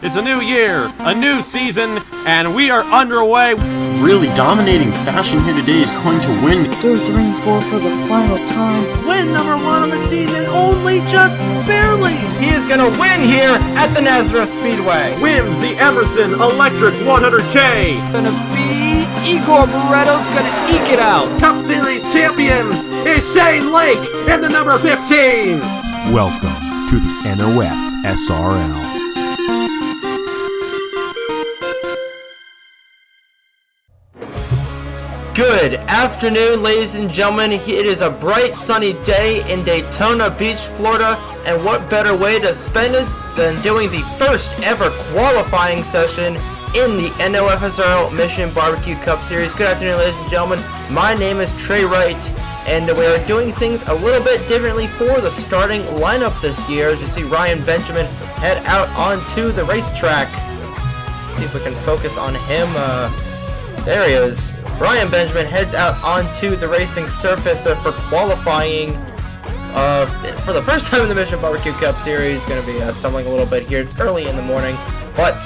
It's a new year, a new season, and we are underway. Really dominating fashion here today is going to win. 2, 3, 4 for the final time. Win number 1 on the season, only just barely. He is going to win here at the Nazareth Speedway. Wins the Emerson Electric 100K. Gonna be Igor Barretto's gonna eke it out. Cup Series champion is Shane Lake in the number 15. Welcome to the NOFSRL. Good afternoon, ladies and gentlemen. It is a bright sunny day in Daytona Beach, Florida, and what better way to spend it than doing the first ever qualifying session in the NOFSRL Mission Barbecue Cup Series. Good afternoon, ladies and gentlemen. My name is Trey Wright, and we are doing things a little bit differently for the starting lineup this year. As you see Ryan Benjamin head out onto the racetrack. Let's see if we can focus on him. There he is. Ryan Benjamin heads out onto the racing surface for qualifying for the first time in the Mission Barbecue Cup Series. Going to be stumbling a little bit here. It's early in the morning, but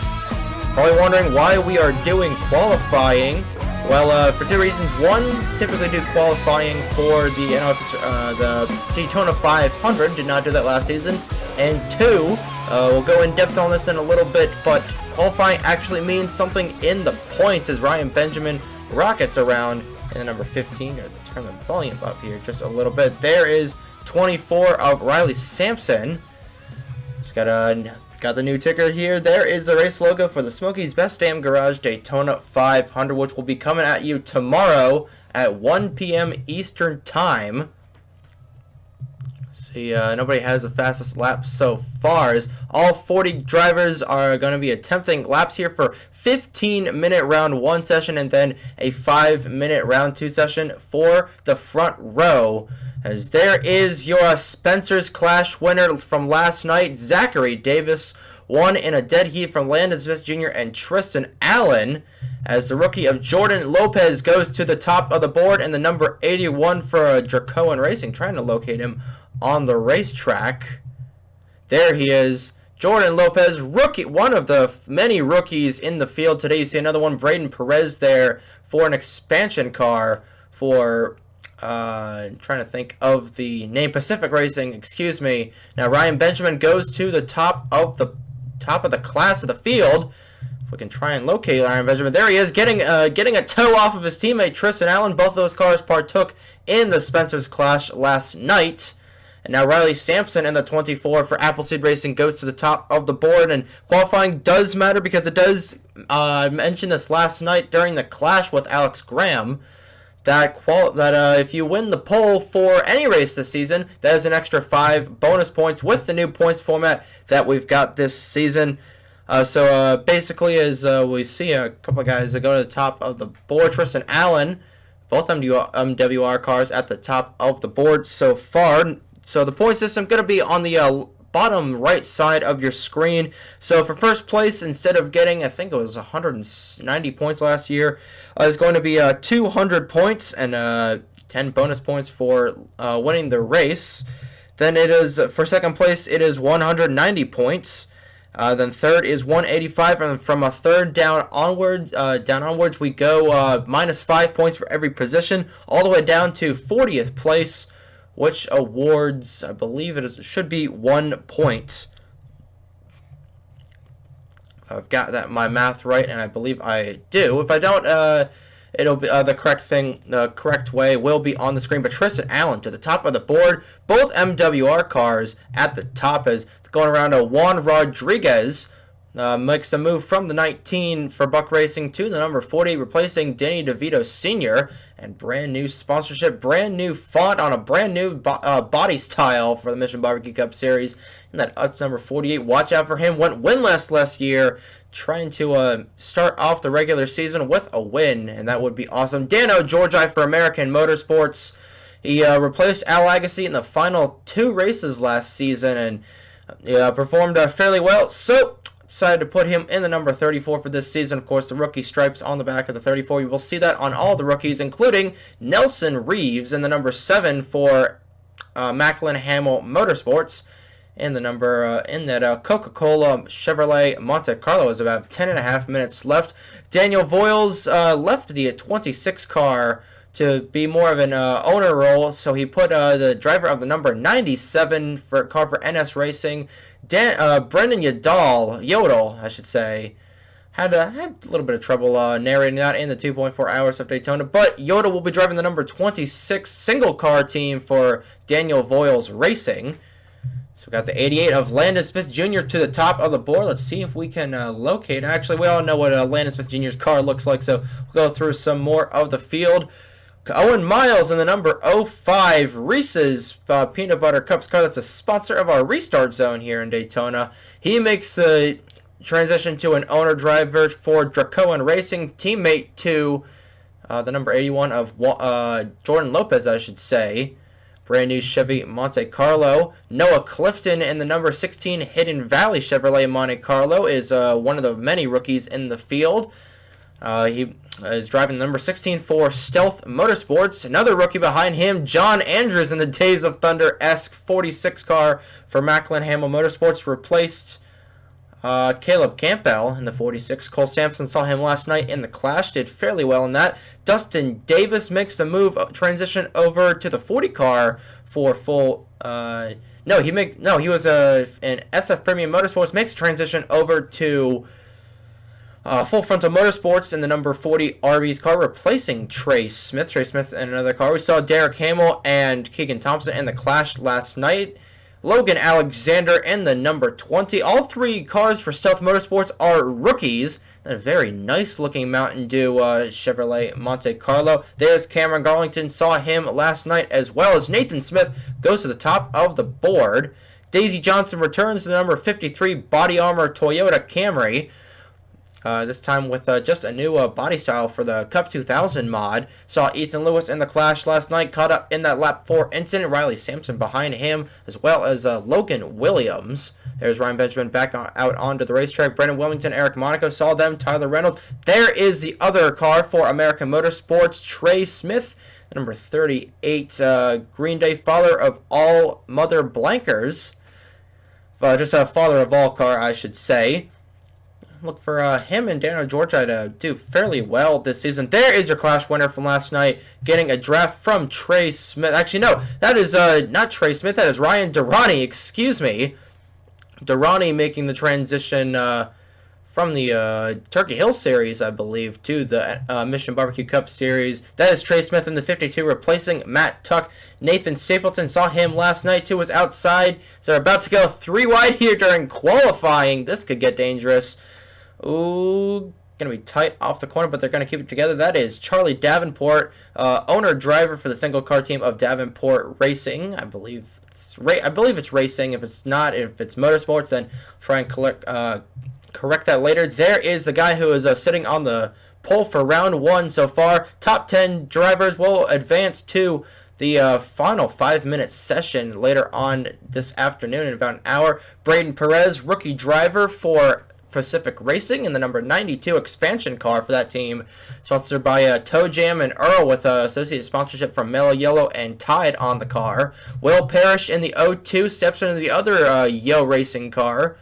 probably wondering why we are doing qualifying. Well, for two reasons. One, typically do qualifying for the Daytona 500. Did not do that last season. And two, we'll go in depth on this in a little bit, but qualifying actually means something in the points as Ryan Benjamin rockets around in the number 15. Gotta turn the volume up here just a little bit. There is 24 of Riley Sampson. Just got the new ticker here. There is the race logo for the Smokey's Best Damn Garage Daytona 500, which will be coming at you tomorrow at 1 p.m. Eastern Time. See, nobody has the fastest lap so far, as all 40 drivers are going to be attempting laps here for 15-minute round 1 session and then a 5-minute round 2 session for the front row. As there is your Spencer's Clash winner from last night, Zachary Davis, won in a dead heat from Landon Smith Jr. and Tristan Allen, as the rookie of Jordan Lopez goes to the top of the board, and the number 81 for Dracoan Racing, trying to locate him on the racetrack. There he is, Jordan Lopez, rookie, one of the many rookies in the field today. You see another one, Braden Perez, there for an expansion car for trying to think of the name, Pacific Racing, excuse me. Now Ryan Benjamin goes to the top of the class of the field. If we can try and locate Ryan Benjamin, there he is, getting a toe off of his teammate Tristan Allen. Both of those cars partook in the Spencer's Clash last night. And now Riley Sampson in the 24 for Appleseed Racing goes to the top of the board. And qualifying does matter because it does mention this last night during the clash with Alex Graham, that if you win the pole for any race this season, that is an extra 5 bonus points with the new points format that we've got this season. So basically, as we see a couple of guys that go to the top of the board, Tristan Allen, both MWR cars at the top of the board so far. So the point system going to be on the bottom right side of your screen. So for first place, instead of getting, I think it was 190 points last year, is going to be 200 points and 10 bonus points for winning the race. Then it is, for second place, it is 190 points. Then third is 185, and from a third down onwards, we go minus 5 points for every position, all the way down to 40th place, which awards, I believe should be 1 point. I've got that my math right, and I believe I do. If I don't, it'll be the correct way will be on the screen. But Tristan Allen to the top of the board, both MWR cars at the top, as going around Juan Rodriguez makes a move from the 19 for Buck Racing to the number 40, replacing Danny DeVito Sr. And brand new sponsorship, brand new font on a brand new body style for the Mission Barbecue Cup Series. And that Utz number 48, watch out for him. Went winless last year, trying to start off the regular season with a win, and that would be awesome. Dano Georgi for American Motorsports. He replaced Al Agassi in the final 2 races last season and performed fairly well. So decided to put him in the number 34 for this season. Of course, the rookie stripes on the back of the 34. You will see that on all the rookies, including Nelson Reeves in the number 7 for Macklin Hamill Motorsports. in the number in that Coca-Cola Chevrolet Monte Carlo. Is about 10.5 minutes left. Daniel Voiles left the 26 car to be more of an owner role, so he put the driver of the number 97 for car for NS Racing, Brendan Yodel, I should say, had a little bit of trouble narrating that in the 2.4 hours of Daytona, but Yodel will be driving the number 26 single car team for Daniel Voiles Racing. So we got the 88 of Landon Smith Jr. to the top of the board. Let's see if we can locate. Actually, we all know what Landon Smith Jr.'s car looks like, so we'll go through some more of the field. Owen Miles in the number 05, Reese's Peanut Butter Cups car. That's a sponsor of our Restart Zone here in Daytona. He makes the transition to an owner driver for Dracoan Racing, teammate to the number 81 of Jordan Lopez, I should say. Brand new Chevy Monte Carlo. Noah Clifton in the number 16 Hidden Valley Chevrolet Monte Carlo is one of the many rookies in the field. He is driving the number 16 for Stealth Motorsports. Another rookie behind him, John Andrews in the Days of Thunder-esque 46 car for Macklin Hamill Motorsports, replaced Caleb Campbell in the 46. Cole Sampson saw him last night in the Clash, did fairly well in that. Dustin Davis makes the move, transition over to the 40 car for full. He was in SF Premium Motorsports, makes a transition over to Full Frontal Motorsports in the number 40 Arby's car, replacing Trey Smith. Trey Smith in another car. We saw Derek Hamill and Keegan Thompson in the Clash last night. Logan Alexander in the number 20. All three cars for Stealth Motorsports are rookies. A very nice looking Mountain Dew Chevrolet Monte Carlo. There's Cameron Garlington. Saw him last night, as well as Nathan Smith goes to the top of the board. Daisy Johnson returns to the number 53 Body Armor Toyota Camry. This time with just a new body style for the Cup 2000 mod. Saw Ethan Lewis in the Clash last night, caught up in that lap 4 incident. Riley Sampson behind him, as well as Logan Williams. There's Ryan Benjamin back out onto the racetrack. Brendan Wilmington, Eric Monaco, saw them. Tyler Reynolds. There is the other car for American Motorsports, Trey Smith, the number 38 Green Day father of all mother blankers. Just a father of all car, I should say. Look for him and Daniel Georgia to do fairly well this season. There is your Clash winner from last night, getting a draft from Trey Smith. Actually, no, that is not Trey Smith. That is Ryan Durrani. Excuse me. Durrani making the transition from the Turkey Hill Series, I believe, to the Mission Barbecue Cup Series. That is Trey Smith in the 52, replacing Matt Tuck. Nathan Stapleton, saw him last night, too, was outside. So they're about to go 3 wide here during qualifying. This could get dangerous. Ooh, going to be tight off the corner, but they're going to keep it together. That is Charlie Davenport, owner-driver for the single-car team of Davenport Racing. I believe it's racing. If it's not, if it's motorsports, then try and correct that later. There is the guy who is sitting on the pole for round 1 so far. Top 10 drivers will advance to the final 5-minute session later on this afternoon in about an hour. Braden Perez, rookie driver for Pacific Racing in the number 92 expansion car for that team, sponsored by Toe Jam and Earl, with associated sponsorship from Mellow Yellow and Tide on the car. Will Parrish in the 02 steps into the other Yo Racing car.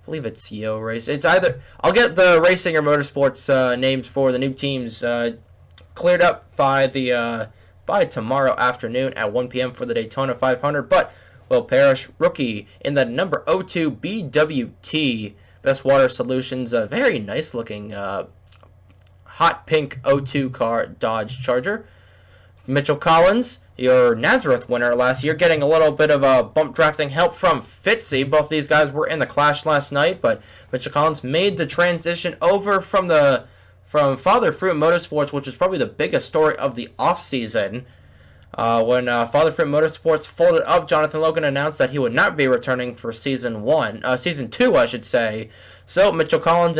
I believe it's Yo Racing. It's either, I'll get the racing or motorsports names for the new teams cleared up by tomorrow afternoon at 1 p.m. for the Daytona 500. But Will Parrish, rookie in the number 02 BWT Best Water Solutions, a very nice looking hot pink 02 car Dodge Charger. Mitchell Collins, your Nazareth winner last year, getting a little bit of bump drafting help from Fitzy. Both these guys were in the Clash last night, but Mitchell Collins made the transition over from Father Fruit Motorsports, which is probably the biggest story of the offseason. When Father Fruit Motorsports folded up, Jonathan Logan announced that he would not be returning for season 2, I should say. So Mitchell Collins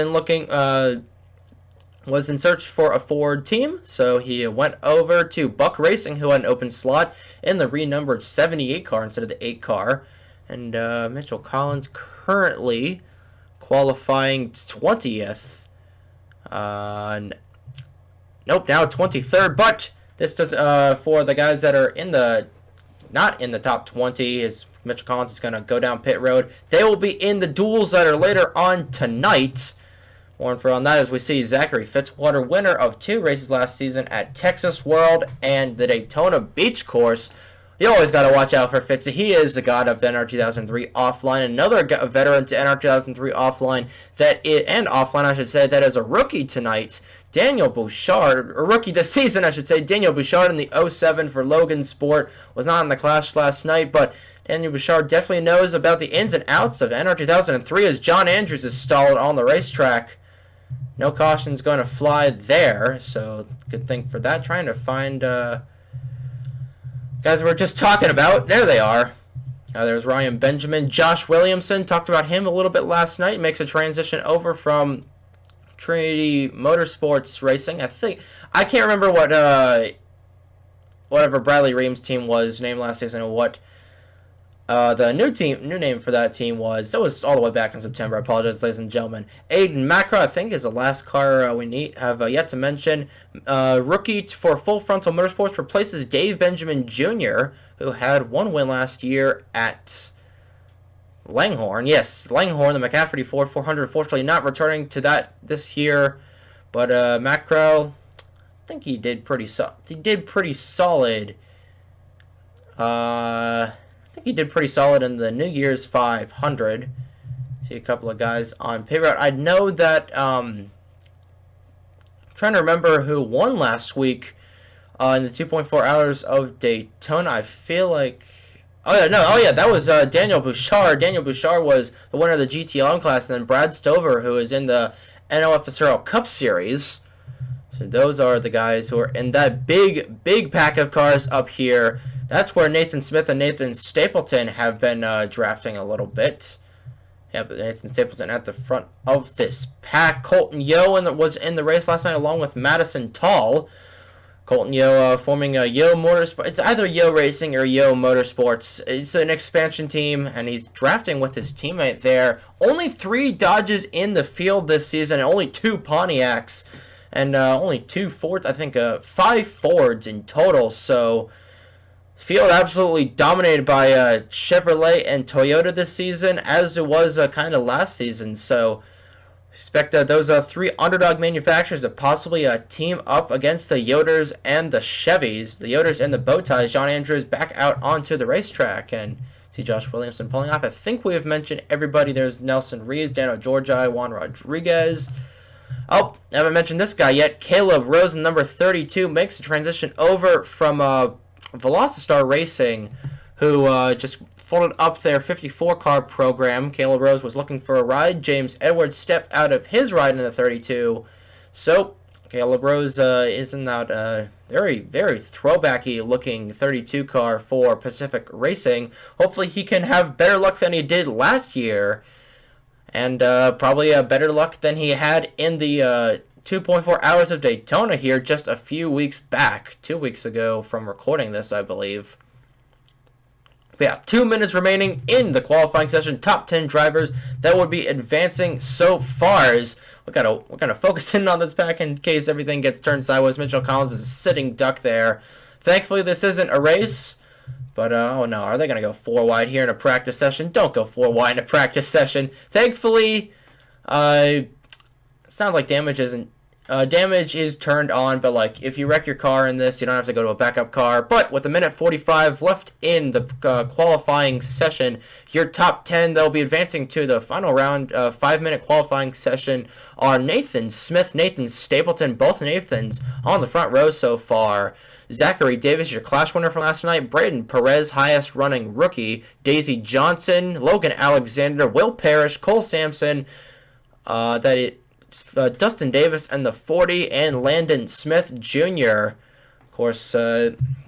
was in search for a Ford team, so he went over to Buck Racing, who had an open slot in the renumbered 78 car instead of the 8 car. And Mitchell Collins currently qualifying 20th. Nope, now 23rd, but this does for the guys that are not in the top 20. His Mitchell Collins is going to go down pit road. They will be in the duels that are later on tonight. More info on that as we see Zachary Fitzwater, winner of 2 races last season at Texas World and the Daytona Beach Course. You always got to watch out for Fitzy. He is the god of the NR 2003 offline. Another veteran to NR 2003 offline and offline, I should say, that is a rookie tonight. Daniel Bouchard, or rookie this season, I should say. Daniel Bouchard in the 07 for Logan Sport was not in the clash last night, but Daniel Bouchard definitely knows about the ins and outs of NR 2003 as John Andrews is stalled on the racetrack. No caution's going to fly there, so good thing for that. Trying to find guys we were just talking about. There they are. There's Ryan Benjamin. Josh Williamson, talked about him a little bit last night. Makes a transition over from Trinity Motorsports Racing. I can't remember what whatever Bradley Ream's team was named last season and what the new name for that team was. That was all the way back in September. I apologize, ladies and gentlemen. Aiden Macra, I think, is the last car we have yet to mention. Rookie for Full Frontal Motorsports replaces Dave Benjamin Jr., who had 1 win last year at Langhorne. Yes, Langhorne, the McCafferty Ford 400. Unfortunately, not returning to that this year. But Macro, I think he did pretty solid. I think he did pretty solid in the New Year's 500. See a couple of guys on pit road. I know that, trying to remember who won last week in the 2.4 hours of Daytona. I feel like, that was Daniel Bouchard. Daniel Bouchard was the winner of the GTLM class, and then Brad Stover, who is in the NOFSRL Cup Series. So those are the guys who are in that big pack of cars up here. That's where Nathan Smith and Nathan Stapleton have been drafting a little bit. Yeah, but Nathan Stapleton at the front of this pack. Colton Yo was in the race last night along with Madison Tall. Colton Yo forming a Yo Motorsports. It's either Yo Racing or Yo Motorsports. It's an expansion team, and he's drafting with his teammate there. Only 3 Dodges in the field this season, and only 2 Pontiacs, and only 2 Fords. I think 5 Fords in total. So field absolutely dominated by Chevrolet and Toyota this season, as it was kind of last season. So expect those 3 underdog manufacturers to possibly team up against the Yoders and the Chevys. The Yoders and the Bowties. John Andrews back out onto the racetrack, and see Josh Williamson pulling off. I think we have mentioned everybody. There's Nelson Reeves, Dano Georgi, Juan Rodriguez. Oh, I haven't mentioned this guy yet. Caleb Rose, number 32, makes a transition over from Velocitar Racing, who just folded up their 54 car program. Caleb Rose was looking for a ride. James Edwards stepped out of his ride in the 32. So Caleb Rose is in that very throwbacky looking 32 car for Pacific Racing. Hopefully he can have better luck than he did last year, and probably better luck than he had in the 2.4 hours of Daytona here just a few weeks back. 2 weeks ago from recording this, I believe. But yeah, 2 minutes remaining in the qualifying session. Top 10 drivers that would be advancing so far. As we're gonna focus in on this pack in case everything gets turned sideways. Mitchell Collins is a sitting duck there. Thankfully, this isn't a race. But, oh no, are they going to go 4 wide here in a practice session? Don't go 4 wide in a practice session. Thankfully, it's not like damage is turned on, but like if you wreck your car in this, you don't have to go to a backup car. But with 1:45 left in the qualifying session, your top 10 that will be advancing to the final round 5-minute qualifying session are Nathan Smith, Nathan Stapleton, both Nathans on the front row so far. Zachary Davis, your clash winner from last night. Braden Perez, highest running rookie. Daisy Johnson, Logan Alexander, Will Parrish, Cole Sampson, Dustin Davis and the 40, and Landon Smith Jr. Of course,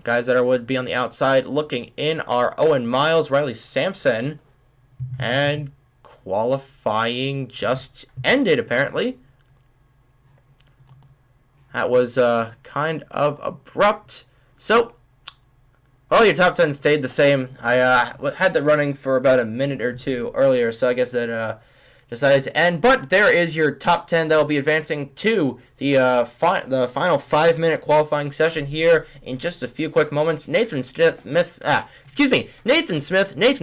guys that would be on the outside looking in are Owen Miles, Riley Sampson, and qualifying just ended apparently. That was kind of abrupt. So, well, your top 10 stayed the same. I had that running for about a minute or two earlier, so I guess that decided to end. But there is your top 10 that will be advancing to the final 5-minute qualifying session here in just a few quick moments. Nathan Smith, Nathan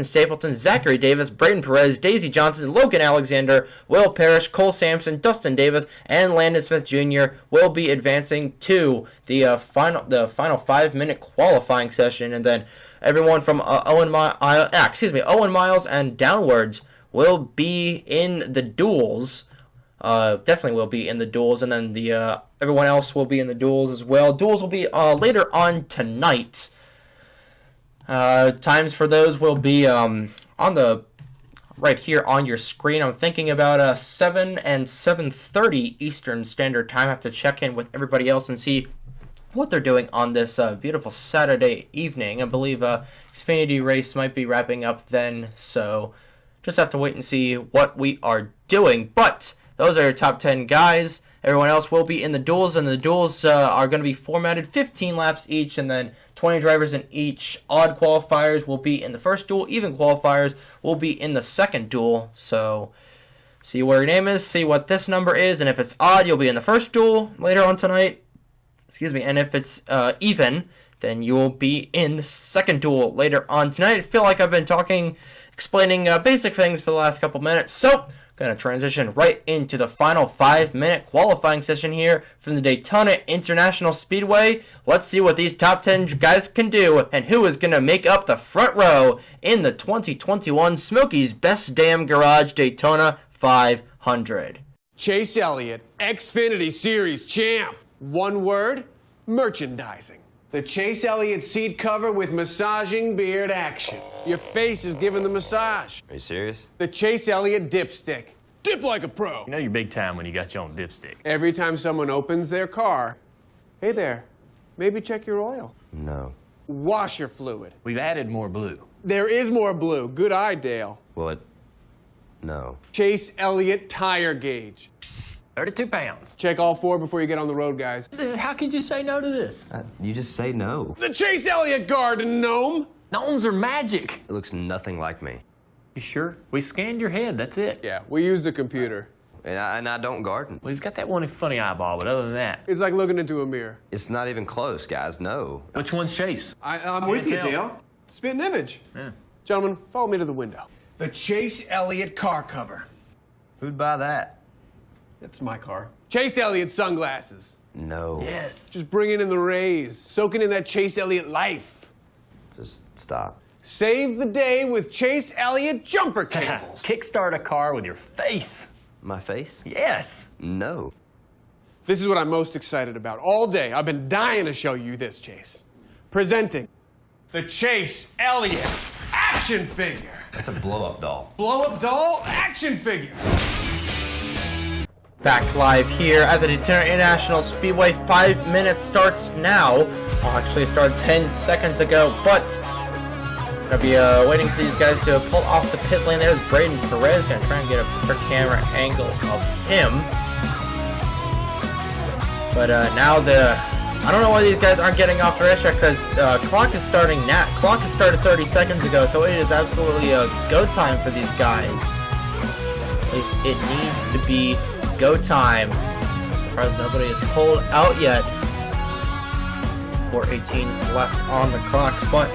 Stapleton, Zachary Davis, Braden Perez, Daisy Johnson, Logan Alexander, Will Parrish, Cole Sampson, Dustin Davis, and Landon Smith Jr. will be advancing to the final 5-minute qualifying session, and then everyone from Owen Miles and downwards will be in the duels. Definitely will be in the duels, and then the everyone else will be in the duels as well. Duels will be later on tonight. Times for those will be on the right here on your screen. I'm thinking about 7 and 7:30 Eastern Standard Time. I have to check in with everybody else and see what they're doing on this beautiful Saturday evening. I believe Xfinity race might be wrapping up then, so just have to wait and see what we are doing. But those are your top 10 guys. Everyone else will be in the duels, and the duels are going to be formatted 15 laps each, and then 20 drivers in each. Odd qualifiers will be in the first duel. Even qualifiers will be in the second duel. So see where your name is, see what this number is, and if it's odd, you'll be in the first duel later on tonight. And if it's even, then you will be in the second duel later on tonight. I feel like I've been explaining basic things for the last couple minutes, so going to transition right into the final 5-minute qualifying session here from the Daytona International Speedway. Let's see what these top 10 guys can do and who is going to make up the front row in the 2021 Smokey's Best Damn Garage Daytona 500. Chase Elliott, Xfinity Series champ. One word, merchandising. The Chase Elliott seat cover with massaging beard action. Your face is giving the massage. Are you serious? The Chase Elliott dipstick. Dip like a pro. You know you're big time when you got your own dipstick. Every time someone opens their car, hey there, maybe check your oil. No. Washer fluid. We've added more blue. There is more blue. Good eye, Dale. What? No. Chase Elliott tire gauge. 32 pounds. Check all 4 before you get on the road, guys. How could you say no to this? You just say no. The Chase Elliott garden gnome. Gnomes are magic. It looks nothing like me. You sure? We scanned your head, that's it. Yeah, we used the computer. And I don't garden. Well, he's got that one funny eyeball, but other than that. It's like looking into a mirror. It's not even close, guys, no. Which one's Chase? I'm with you, Dale. Spit an image. Yeah. Gentlemen, follow me to the window. The Chase Elliott car cover. Who'd buy that? That's my car. Chase Elliott sunglasses. No. Yes. Just bringing in the rays, soaking in that Chase Elliott life. Just stop. Save the day with Chase Elliott jumper cables. Kickstart a car with your face. My face? Yes. No. This is what I'm most excited about. All day, I've been dying to show you this, Chase. Presenting the Chase Elliott action figure. That's a blow-up doll. Blow-up doll action figure. Back live here at the Daytona International Speedway. 5 minutes starts now. Well, actually, it started 10 seconds ago, but gonna be waiting for these guys to pull off the pit lane. There's Braden Perez, gonna try and get a better camera angle of him. But now I don't know why these guys aren't getting off the racetrack, because clock is starting now. Clock has started 30 seconds ago, so it is absolutely a go time for these guys. At least it needs to be go time. I'm surprised nobody has pulled out yet. 4:18 left on the clock, but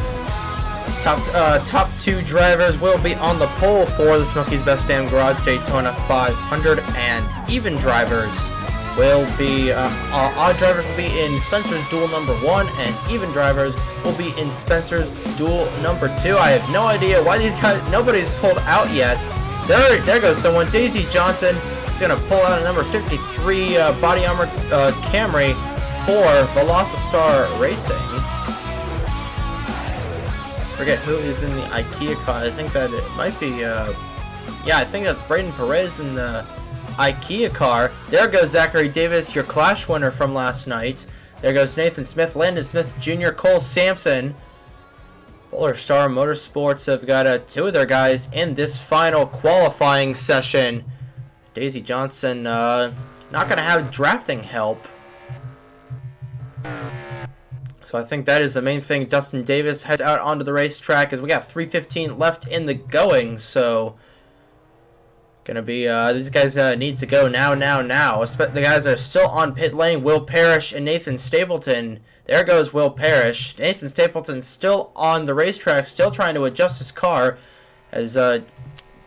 top 2 drivers will be on the pole for the Smokey's Best Damn Garage Daytona 500, and even drivers will be odd drivers will be in Spencer's duel number 1, and even drivers will be in Spencer's duel number 2. I have no idea why these guys nobody's pulled out yet. There goes someone. Daisy Johnson is going to pull out a number 53 body armor Camry for Velocistar Racing. Forget who is in the IKEA car. I think that it might be yeah, I think that's Braden Perez in the IKEA car. There goes Zachary Davis, your Clash winner from last night. There goes Nathan Smith, Landon Smith Jr., Cole Sampson. Polar Star Motorsports have got 2 of their guys in this final qualifying session. Daisy Johnson not going to have drafting help. So I think that is the main thing. Dustin Davis heads out onto the racetrack as we got 3:15 left in the going. So Gonna be, these guys need to go now. The guys that are still on pit lane, Will Parrish and Nathan Stapleton. There goes Will Parrish. Nathan Stapleton still on the racetrack, still trying to adjust his car as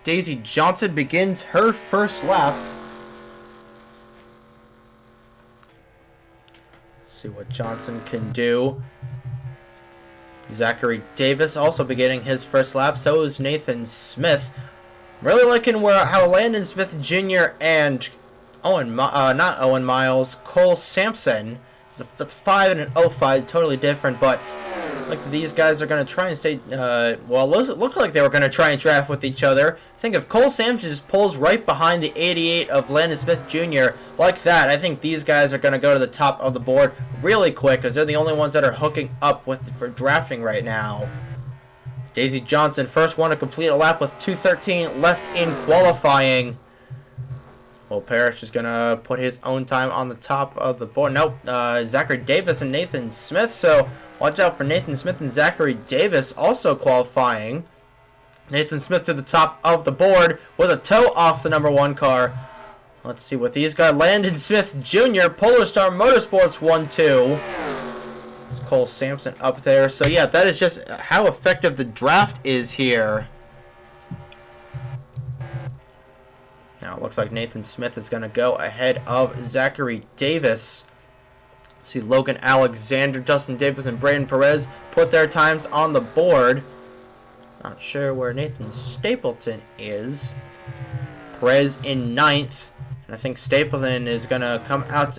Daisy Johnson begins her first lap. See what Johnson can do. Zachary Davis also beginning his first lap. So is Nathan Smith. Really liking how Landon Smith Jr. and not Owen Miles, Cole Sampson. That's 5 and an 05, totally different. But like these guys are gonna try and stay. Well, it looked like they were gonna try and draft with each other. I think if Cole Sampson just pulls right behind the 88 of Landon Smith Jr. like that, I think these guys are gonna go to the top of the board really quick because they're the only ones that are hooking up for drafting right now. Daisy Johnson, first one to complete a lap with 2:13 left in qualifying. Will Parrish is going to put his own time on the top of the board. Nope, Zachary Davis and Nathan Smith, so watch out for Nathan Smith and Zachary Davis also qualifying. Nathan Smith to the top of the board with a toe off the number 1 car. Let's see what these guys. Landon Smith Jr., Polar Star Motorsports 1-2. It's Cole Sampson up there. So yeah, that is just how effective the draft is here. Now it looks like Nathan Smith is going to go ahead of Zachary Davis. See Logan Alexander, Justin Davis, and Braden Perez put their times on the board. Not sure where Nathan Stapleton is. Perez in 9th. I think Stapleton is going to come out,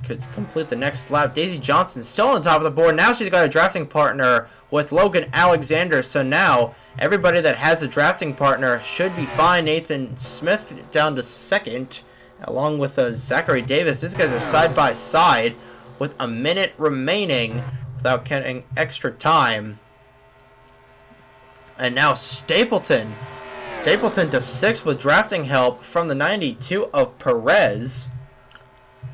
could complete the next lap. Daisy Johnson still on the top of the board. Now she's got a drafting partner with Logan Alexander. So now everybody that has a drafting partner should be fine. Nathan Smith down to 2nd, along with Zachary Davis. These guys are side by side with a minute remaining without getting extra time. And now Stapleton to 6th with drafting help from the 92 of Perez.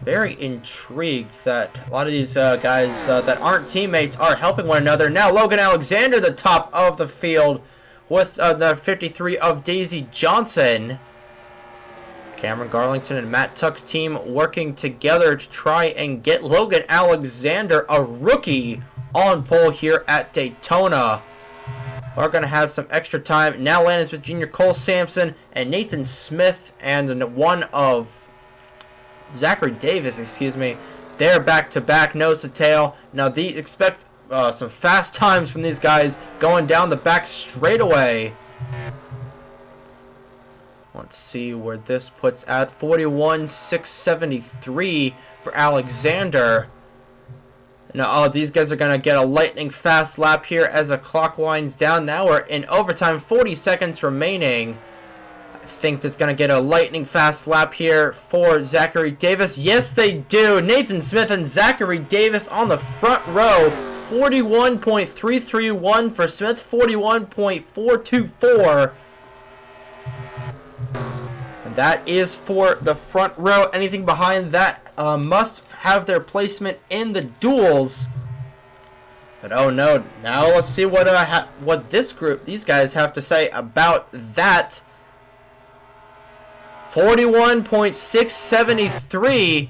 Very intrigued that a lot of these guys that aren't teammates are helping one another. Now Logan Alexander, the top of the field with the 53 of Daisy Johnson. Cameron Garlington and Matt Tuck's team working together to try and get Logan Alexander, a rookie, on pole here at Daytona. We're going to have some extra time. Now Landon Smith Jr., Cole Sampson, and Nathan Smith, and one of Zachary Davis, they're back-to-back, nose to tail. Now expect some fast times from these guys going down the back straightaway. Let's see where this puts at 41.673 for Alexander. Now, these guys are going to get a lightning fast lap here as the clock winds down. Now we're in overtime, 40 seconds remaining. I think that's going to get a lightning fast lap here for Zachary Davis. Yes, they do. Nathan Smith and Zachary Davis on the front row. 41.331 for Smith, 41.424. And that is for the front row. Anything behind that must have their placement in the duels. But oh no, now let's see what these guys have to say about that. 41.673,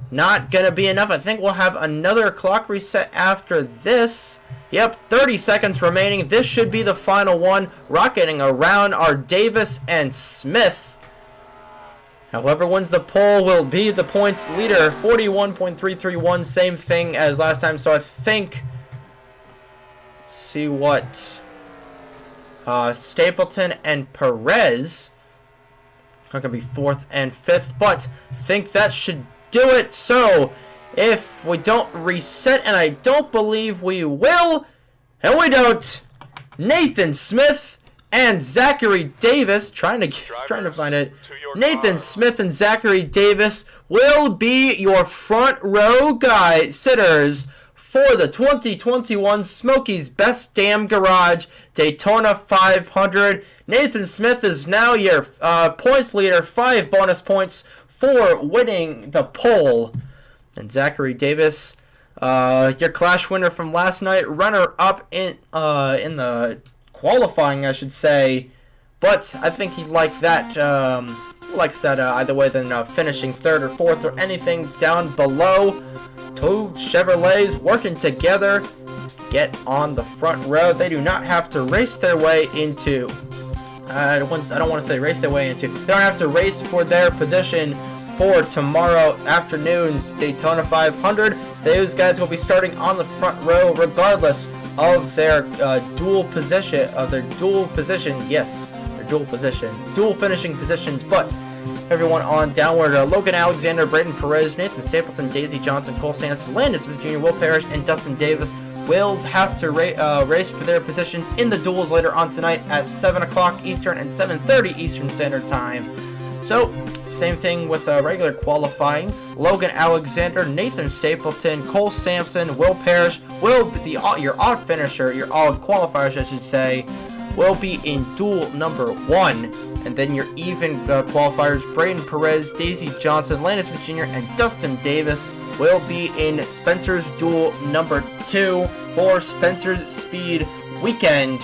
not gonna be enough. I think we'll have another clock reset after this. Yep, 30 seconds remaining. This should be the final one. Rocketing around are Davis and Smith. Whoever wins the poll will be the points leader. 41.331, same thing as last time. So I think, let's see what Stapleton and Perez are going to be 4th and 5th, but I think that should do it. So if we don't reset, and I don't believe we will, and we don't, Nathan Smith and Zachary Davis, trying to find it. Nathan Smith and Zachary Davis will be your front row sitters for the 2021 Smokey's Best Damn Garage Daytona 500. Nathan Smith is now your points leader, 5 bonus points for winning the poll. And Zachary Davis, your Clash winner from last night, runner-up in the qualifying, I should say, But I think he'd like that, either way than finishing 3rd or 4th or anything down below. Two Chevrolets working together. Get on the front row. They do not have to race their way into... I don't want to say race their way into... They don't have to race for their position for tomorrow afternoon's Daytona 500. Those guys will be starting on the front row regardless of their dual finishing positions. But everyone on downward, Logan Alexander, Braden Perez, Nathan Stapleton, Daisy Johnson, Cole Sampson, Landon Smith Jr., Will Parrish, and Dustin Davis will have to race for their positions in the duels later on tonight at 7 o'clock Eastern and 7:30 Eastern Standard Time. So, same thing with regular qualifying. Logan Alexander, Nathan Stapleton, Cole Sampson, Will Parrish will be your odd qualifiers, I should say, will be in duel number 1. And then your even qualifiers, Braden Perez, Daisy Johnson, Landon Smith Jr., and Dustin Davis will be in Spencer's duel number 2 for Spencer's Speed Weekend.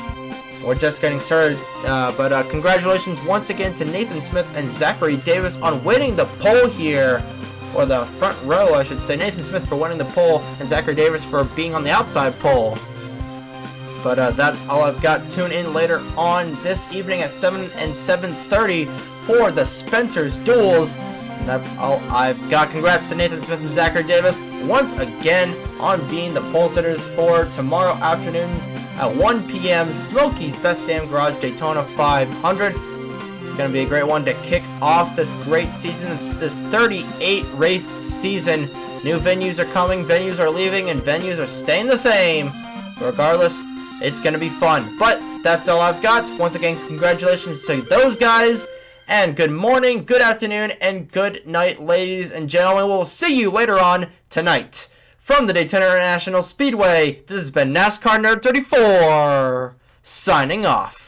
We're just getting started, but congratulations once again to Nathan Smith and Zachary Davis on winning the pole here, or the front row, I should say. Nathan Smith for winning the pole, and Zachary Davis for being on the outside pole. But that's all I've got. Tune in later on this evening at 7 and 7:30 for the Spencer's Duels. And that's all I've got. Congrats to Nathan Smith and Zachary Davis once again on being the pole sitters for tomorrow afternoon's at 1 p.m. Smokey's Best Damn Garage Daytona 500. It's going to be a great one to kick off this great season, this 38 race season. New venues are coming, venues are leaving, and venues are staying the same. Regardless, it's going to be fun. But that's all I've got. Once again, congratulations to those guys. And good morning, good afternoon, and good night, ladies and gentlemen. We'll see you later on tonight. From the Daytona International Speedway, this has been NASCAR Nerd 34, signing off.